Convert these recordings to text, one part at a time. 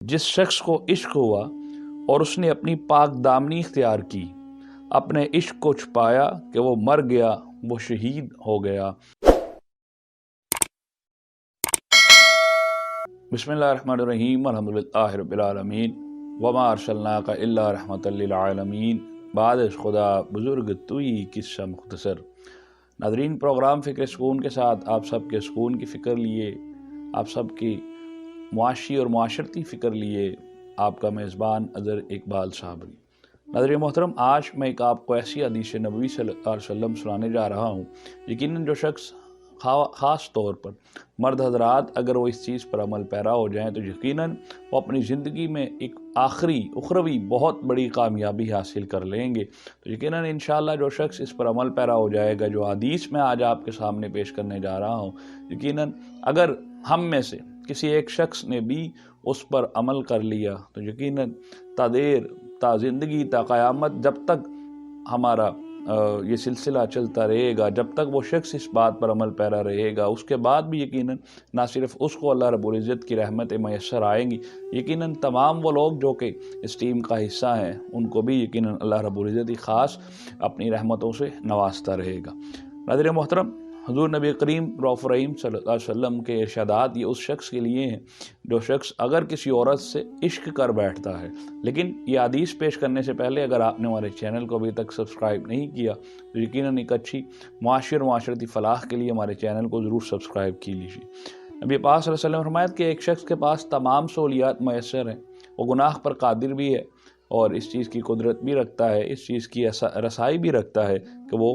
जिस शख्स को इश्क हुआ और उसने अपनी पाक दामनी इख्तियार की, अपने इश्क को छुपाया कि वो मर गया, वो शहीद हो गया। बिस्मिल्लाहिर्रहमानिर्रहीम, अल्हम्दुलिल्लाहि रब्बिल आलमीन, वमा अरसलनाका इल्ला रहमतल लिल आलमीन, बाद खुदा बुजुर्ग तुई किस्सा मुख्तसर। नादरीन, प्रोग्राम फ़िक्र सुकून के साथ आप सब के सुकून की फ़िक्र लिए, आप सब की मुआशी और मुआशरती फ़िक्र लिए आपका मेज़बान अज़हर इकबाल साबरी। नाज़रीन मोहतरम, आज मैं एक आपको ऐसी हदीस नबवी सल्लल्लाहु अलैहि वसल्लम सुनाने जा रहा हूँ। यकीनन जो शख्स ख़ास तौर पर मर्द हज़रात अगर वो इस चीज़ पर अमल पैरा हो जाएँ तो यकीनन वो अपनी ज़िंदगी में एक आखिरी उखरवी बहुत बड़ी कामयाबी हासिल कर लेंगे। तो यकीनन इंशाअल्लाह जो शख्स इस पर अमल पैरा हो जाएगा, जो हदीस मैं आज आपके सामने पेश करने जा रहा हूँ, यकीनन अगर हम में से किसी एक शख्स ने भी उस पर अमल कर लिया तो यकीनन ता ज़िंदगी ता क़यामत, जब तक हमारा ये सिलसिला चलता रहेगा, जब तक वो शख्स इस बात पर अमल पैरा रहेगा, उसके बाद भी यकीनन ना सिर्फ उसको अल्लाह रब्बुल इज़्ज़त की रहमतें मैसर आएंगी, यकीनन तमाम वो लोग जो कि इस टीम का हिस्सा हैं उनको भी यकीनन अल्लाह रब्बुल इज़्ज़त ख़ास अपनी रहमतों से नवाजता रहेगा। नाज़रीन मोहतरम, हुज़ूर नबी करीम रऊफ़ रहीम सल्लल्लाहु अलैहि वसल्लम के इरशादात ये उस शख्स के लिए हैं जो शख्स अगर किसी औरत से इश्क कर बैठता है। लेकिन ये हदीस पेश करने से पहले अगर आपने हमारे चैनल को अभी तक सब्सक्राइब नहीं किया तो यकीनन एक अच्छी माशरती फ़लाह के लिए हमारे चैनल को ज़रूर सब्सक्राइब की लीजिए। नबी पाक सल्लल्लाहु अलैहि वसल्लम फरमाया कि एक शख्स के पास तमाम सहूलियात मैसर हैं, वो गुनाह पर कादिर भी है और इस चीज़ की कुदरत भी रखता है, इस चीज़ की रसाई भी रखता है कि वो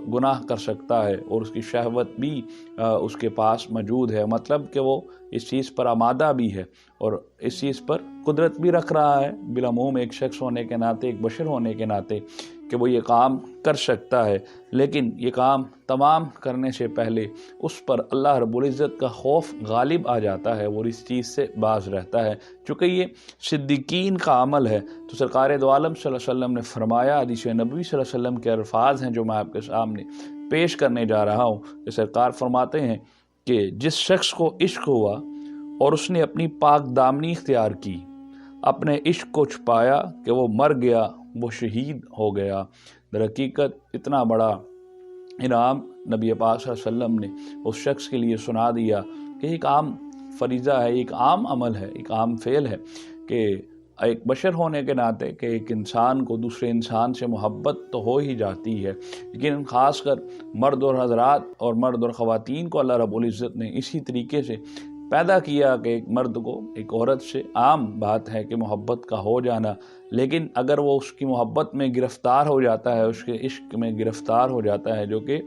गुनाह कर सकता है और उसकी शहवत भी उसके पास मौजूद है, मतलब कि वो इस चीज़ पर आमादा भी है और इस चीज़ पर कुदरत भी रख रहा है बिलामूम एक शख्स होने के नाते, एक बशर होने के नाते, कि वो ये काम कर सकता है। लेकिन ये काम तमाम करने से पहले उस पर अल्लाह रब्बुल इज़्ज़त का खौफ गालिब आ जाता है और इस चीज़ से बाज रहता है। चूँकि ये सिद्दीकीन का अमल है तो सरकार दो आलम सल्लल्लाहु अलैहि वसल्लम ने फरमाया, हदीस नबवी सल्लल्लाहु अलैहि वसल्लम के अल्फाज हैं जो मैं आपके सामने पेश करने जा रहा हूँ, कि सरकार फरमाते हैं कि जिस शख्स को इश्क हुआ और उसने अपनी पाक दामनी इख्तियार की, अपने इश्क को छुपाया कि वो मर गया, वो शहीद हो गया। दरहकीकत इतना बड़ा इनाम नबी पाक सल्लल्लाहु अलैहि वसल्लम ने उस शख्स के लिए सुना दिया कि एक आम फरीज़ा है, एक आम अमल है, एक आम फ़ेल है कि एक बशर होने के नाते कि एक इंसान को दूसरे इंसान से मोहब्बत तो हो ही जाती है, लेकिन ख़ासकर मर्द और हज़रात और मर्द और ख़वातीन को अल्लाह रब्बुल इज़्ज़त ने इसी तरीके से पैदा किया कि एक मर्द को एक औरत से आम बात है कि मोहब्बत का हो जाना, लेकिन अगर वो उसकी मोहब्बत में गिरफ़्तार हो जाता है, उसके इश्क में गिरफ़्तार हो जाता है, जो कि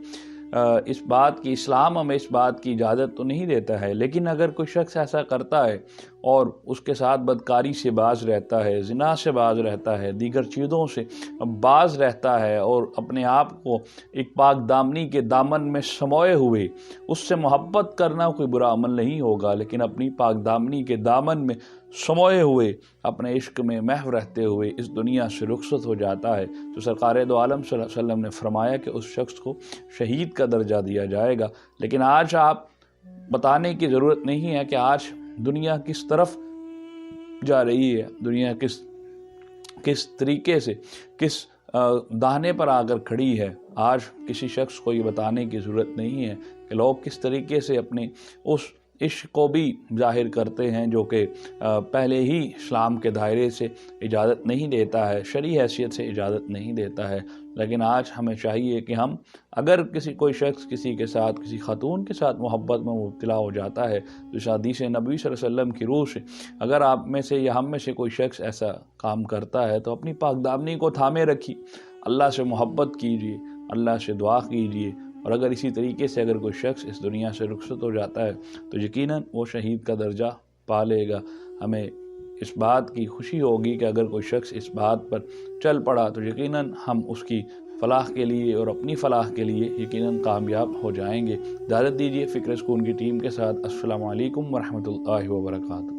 इस बात की इस्लाम हमें इस बात की इजाज़त तो नहीं देता है, लेकिन अगर कोई शख्स ऐसा करता है और उसके साथ बदकारी से बाज रहता है, ज़िना से बाज रहता है, दीगर चीज़ों से बाज रहता है और अपने आप को एक पाक दामनी के दामन में समोए हुए, उससे मोहब्बत करना कोई बुरा अमल नहीं होगा, लेकिन अपनी पाक दामनी के दामन में समोए हुए अपने इश्क में महव रहते हुए इस दुनिया से रुखसत हो जाता है तो सरकार दो आलम सल्लल्लाहु अलैहि वसल्लम ने फरमाया कि उस शख्स को शहीद का दर्जा दिया जाएगा। लेकिन आज आप बताने की ज़रूरत नहीं है कि आज दुनिया किस तरफ जा रही है, दुनिया किस तरीके से किस दाने पर आकर खड़ी है। आज किसी शख्स को ये बताने की ज़रूरत नहीं है कि लोग किस तरीके से अपने उस इश्क को भी ज़ाहिर करते हैं जो कि पहले ही इस्लाम के दायरे से इजाज़त नहीं देता है, शरई हैसियत से इजाज़त नहीं देता है। लेकिन आज हमें चाहिए कि हम अगर कोई शख्स किसी के साथ, किसी खातून के साथ मोहब्बत में मुब्तला हो जाता है तो इस हदीस नबी सल्लल्लाहु अलैहि वसल्लम की रूह से अगर आप में से या हम में से कोई शख्स ऐसा काम करता है तो अपनी पाक दामनी को थामे रखिए, अल्लाह से मोहब्बत कीजिए, अल्लाह से दुआ कीजिए और अगर इसी तरीके से अगर कोई शख्स इस दुनिया से रुखसत हो जाता है तो यकीनन वो शहीद का दर्जा पा लेगा। हमें इस बात की खुशी होगी कि अगर कोई शख्स इस बात पर चल पड़ा तो यकीनन हम उसकी फ़लाह के लिए और अपनी फ़लाह के लिए यकीनन कामयाब हो जाएंगे। इजाज़त दीजिए फ़िक्र सुकून की टीम के साथ। अस्सलामु अलैकुम व रहमतुल्लाहि व बरकातहू।